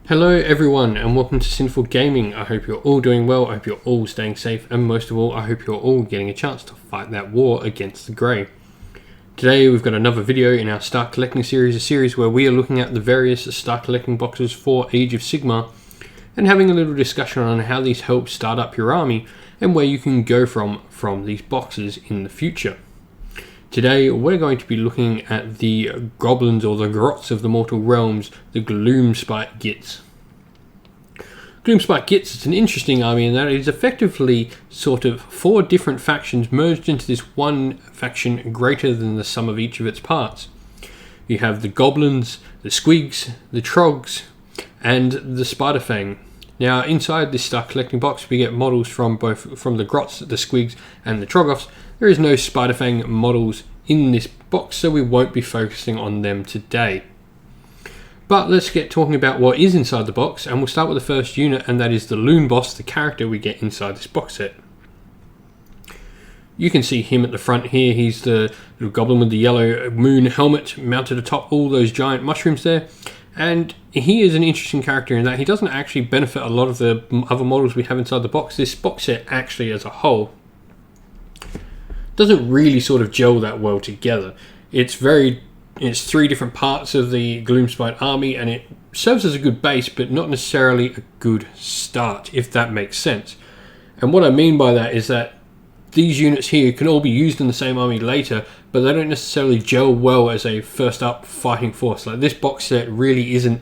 Hello everyone and welcome to Sinful Gaming. I hope you're all doing well, I hope you're all staying safe, and most of all I hope you're all getting a chance to fight that war against the Grey. Today we've got another video in our Start Collecting series, a series where we are looking at the various Start Collecting boxes for Age of Sigmar and having a little discussion on how these help start up your army and where you can go from these boxes in the future. Today we're going to be looking at the goblins or the grots of the mortal realms, the Gloomspite Gitz. Gloomspite Gitz is an interesting army in that it is effectively sort of 4 different factions merged into this one faction greater than the sum of each of its parts. You have the goblins, the squigs, the trogs, and the spiderfang. Now inside this Start Collecting box we get models from the grots, the squigs, and the trogoffs. There is no spiderfang models in this box, so we won't be focusing on them today. But let's get talking about what is inside the box, and we'll start with the first unit, and that is the Loon Boss, the character we get inside this box set. You can see him at the front here. He's the little goblin with the yellow moon helmet mounted atop all those giant mushrooms there. And he is an interesting character in that he doesn't actually benefit a lot of the other models we have inside the box. This box set actually as a whole doesn't really sort of gel that well together. It's 3 different parts of the Gloomspite army, and it serves as a good base, but not necessarily a good start, if that makes sense. And what I mean by that is that these units here can all be used in the same army later, but they don't necessarily gel well as a first up fighting force. Like, this box set really isn't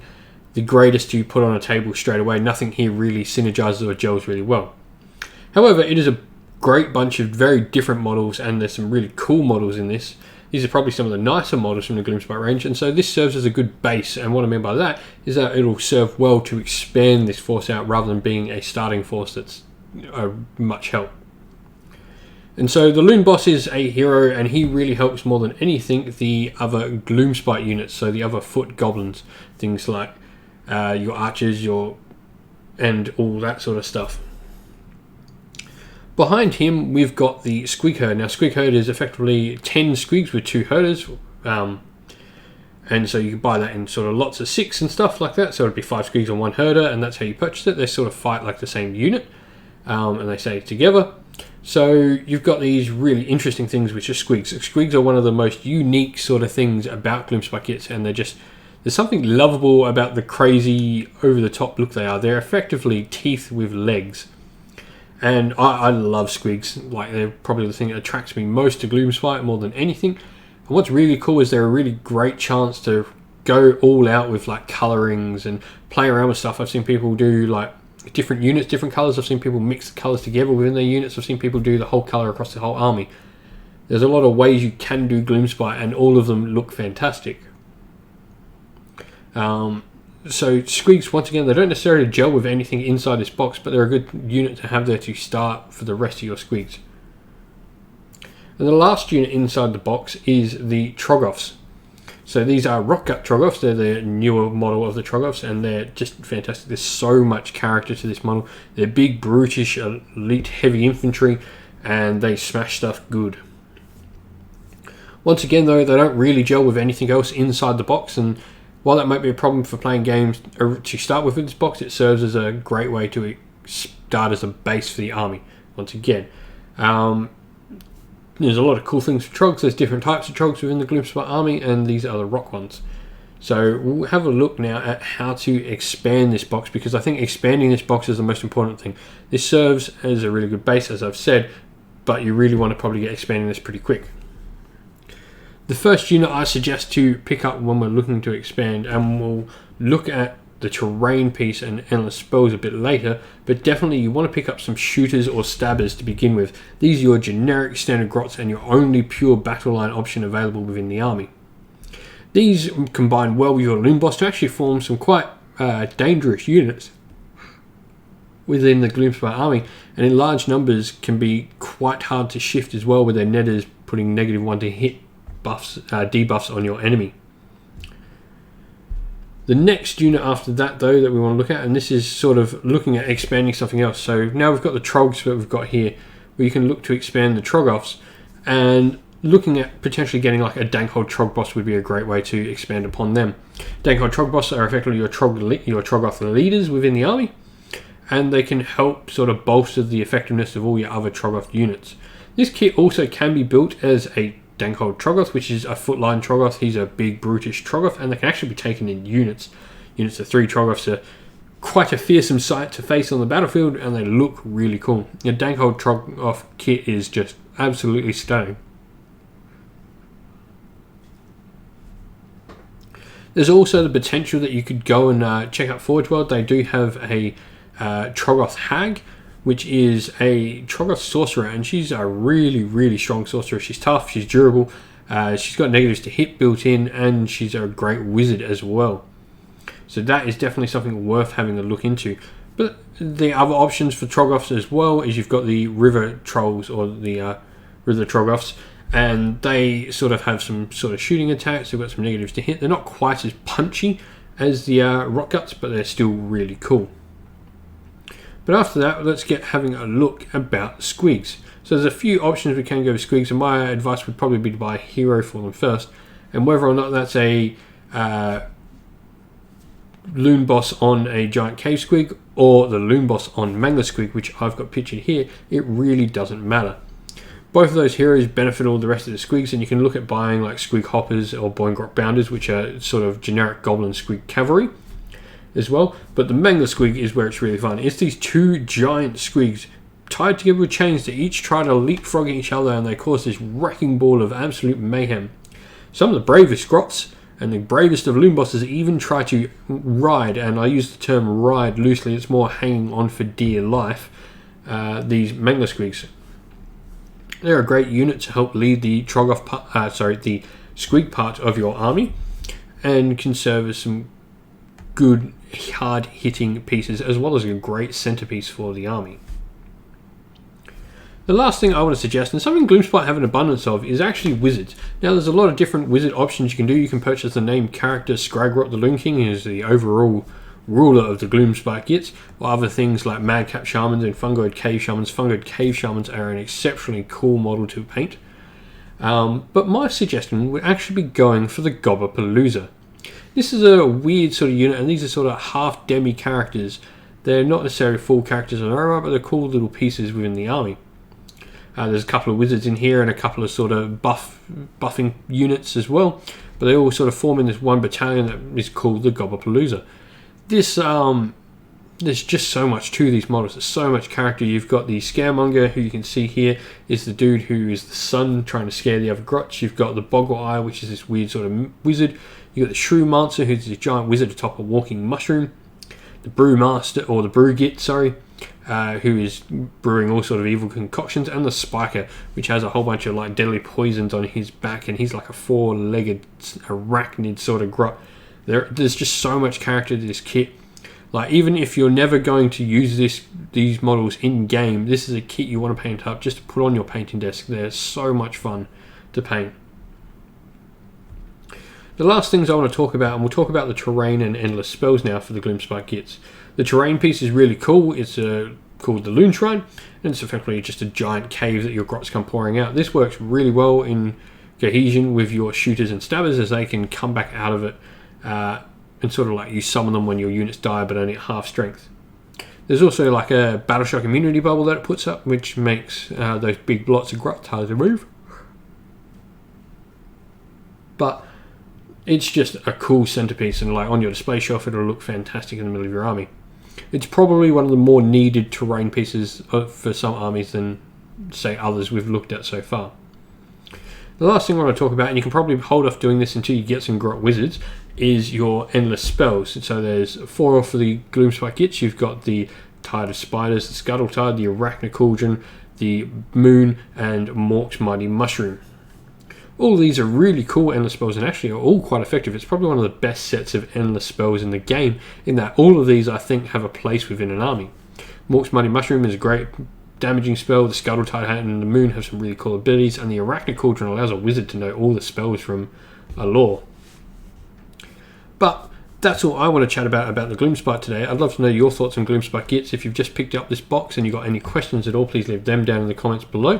the greatest to put on a table straight away. Nothing here really synergizes or gels really well. However, it is a great bunch of very different models, and there's some really cool models in this. These are probably some of the nicer models from the Gloomspite range, and so this serves as a good base. And what I mean by that is that it'll serve well to expand this force out rather than being a starting force that's much help. And so the Loon Boss is a hero, and he really helps more than anything the other Gloomspite units, so the other foot goblins, things like your archers, and all that sort of stuff. Behind him, we've got the Squeak herd. Now, Squeak herd is effectively 10 squigs with 2 herders, and so you can buy that in sort of lots of 6 and stuff like that. So it'd be 5 squigs on 1 herder, and that's how you purchase it. They sort of fight like the same unit, and they stay together. So you've got these really interesting things, which are squigs. Squigs are one of the most unique sort of things about Gloomspite Gitz, and there's something lovable about the crazy, over-the-top look they are. They're effectively teeth with legs. And I love squigs. Like, they're probably the thing that attracts me most to Gloomspite more than anything. And what's really cool is they're a really great chance to go all out with like colorings and play around with stuff. I've seen people do like different units, different colors. I've seen people mix the colors together within their units. I've seen people do the whole color across the whole army. There's a lot of ways you can do Gloomspite, and all of them look fantastic. So squigs, once again, they don't necessarily gel with anything inside this box, but they're a good unit to have there to start for the rest of your squigs. And the last unit inside the box is the trogoffs. So these are Rockgut trogoffs. They're the newer model of the trogoffs, and they're just fantastic. There's so much character to this model. They're big, brutish, elite, heavy infantry, and they smash stuff good. Once again, though, they don't really gel with anything else inside the box, and while that might be a problem for playing games to start with this box, it serves as a great way to start as a base for the army. Once again, there's a lot of cool things for trogs. There's different types of trogs within the Gloomspite army, and these are the rock ones. So we'll have a look now at how to expand this box, because I think expanding this box is the most important thing. This serves as a really good base, as I've said, but you really want to probably get expanding this pretty quick. The first unit I suggest to pick up when we're looking to expand, and we'll look at the terrain piece and endless spells a bit later, but definitely you want to pick up some shooters or stabbers to begin with. These are your generic standard grots and your only pure battle line option available within the army. These combine well with your Loon Boss to actually form some quite dangerous units within the Gloomspite army, and in large numbers can be quite hard to shift as well, with their netters putting -1 to hit debuffs on your enemy. The next unit after that, though, that we want to look at, and this is sort of looking at expanding something else. So now we've got the trogs that we've got here, where you can look to expand the trogoffs, and looking at potentially getting like a Dankhold Trogboss would be a great way to expand upon them. Dankhold Trogboss are effectively your Troggoth leaders within the army, and they can help sort of bolster the effectiveness of all your other Troggoth units. This kit also can be built as a Dankhold Troggoth, which is a footline Troggoth. He's a big, brutish Troggoth, and they can actually be taken in units. Units of 3 Troggoths are quite a fearsome sight to face on the battlefield, and they look really cool. Your Dankhold Troggoth kit is just absolutely stunning. There's also the potential that you could go and check out Forge World. They do have a Troggoth Hag, which is a Troggoth sorcerer, and she's a really, really strong sorcerer. She's tough, she's durable, she's got negatives to hit built in, and she's a great wizard as well. So that is definitely something worth having a look into. But the other options for Troggoths as well is you've got the River Trolls, or the River Troggoths, and they sort of have some sort of shooting attacks. They've got some negatives to hit. They're not quite as punchy as the Rock Guts, but they're still really cool. But after that, let's get having a look about Squigs. So there's a few options we can go with Squigs, and my advice would probably be to buy a hero for them first. And whether or not that's a Loon Boss on a Giant Cave Squig or the Loon Boss on Mangler Squig, which I've got pictured here, it really doesn't matter. Both of those heroes benefit all the rest of the Squigs, and you can look at buying like Squig Hoppers or Boingrot Bounders, which are sort of generic Goblin Squig cavalry as well. But the Mangler Squig is where it's really fun. It's these 2 giant Squigs tied together with chains that each try to leapfrog each other, and they cause this wrecking ball of absolute mayhem. Some of the bravest Grots and the bravest of Loon Bosses even try to ride, and I use the term ride loosely, it's more hanging on for dear life, these Mangler Squigs. They're a great unit to help lead the the Squig part of your army, and can serve as some good hard-hitting pieces, as well as a great centerpiece for the army. The last thing I want to suggest, and something Gloomspite have an abundance of, is actually wizards. Now, there's a lot of different wizard options you can do. You can purchase the named character Scragrot the Loon King, who's the overall ruler of the Gloomspite Gitz, or other things like Madcap Shamans and Fungoid Cave Shamans. Fungoid Cave Shamans are an exceptionally cool model to paint. But my suggestion would actually be going for the Gobbapalooza. This is a weird sort of unit, and these are sort of half demi characters. They're not necessarily full characters on their own, but they're cool little pieces within the army. There's a couple of wizards in here and a couple of sort of buffing units as well, but they all sort of form in this one battalion that is called the Gobbapalooza. This there's just so much to these models. There's so much character. You've got the Scaremonger, who you can see here is the dude who is the sun trying to scare the other Grots. You've got the Boggle Eye, which is this weird sort of wizard. You've got the Shrewmancer, who's this giant wizard atop a walking mushroom. The Brewmaster, or the Brewgit, sorry, who is brewing all sort of evil concoctions. And the Spiker, which has a whole bunch of like deadly poisons on his back, and he's like a 4-legged arachnid sort of Grot. There's just so much character to this kit. Like, even if you're never going to use these models in game, this is a kit you want to paint up just to put on your painting desk. They're so much fun to paint. The last things I want to talk about, and we'll talk about the terrain and endless spells now for the Gloomspite Gitz. The terrain piece is really cool. It's called the Loon Shrine, and it's effectively just a giant cave that your Grots come pouring out. This works really well in cohesion with your shooters and stabbers, as they can come back out of it and sort of like you summon them when your units die, but only at half strength. There's also like a Battle Shock immunity bubble that it puts up, which makes those big blots of Grots harder to move. But it's just a cool centerpiece, and like on your display shelf, it'll look fantastic in the middle of your army. It's probably one of the more needed terrain pieces for some armies than, say, others we've looked at so far. The last thing I want to talk about, and you can probably hold off doing this until you get some Grot Wizards, is your endless spells. So there's 4 for the Gloomspite Gitz. You've got the Tide of Spiders, the Scuttle Tide, the Arachna Cauldron, the Moon, and Mork's Mighty Mushroom. All of these are really cool endless spells, and actually are all quite effective. It's probably one of the best sets of endless spells in the game, in that all of these, I think, have a place within an army. Mork's Mighty Mushroom is a great damaging spell. The Scuttle Tide and the Moon have some really cool abilities, and the Arachna Cauldron allows a wizard to know all the spells from a lore. But that's all I want to chat about the Gloomspite today. I'd love to know your thoughts on Gloomspite Gitz. If you've just picked up this box and you've got any questions at all, please leave them down in the comments below.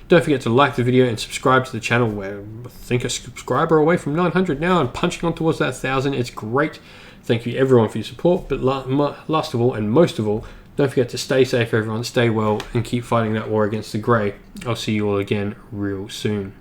Don't forget to like the video and subscribe to the channel. We're, I think, a subscriber away from 900 now and punching on towards that 1,000. It's great. Thank you everyone for your support, but last of all and most of all, don't forget to stay safe everyone, stay well, and keep fighting that war against the grey. I'll see you all again real soon.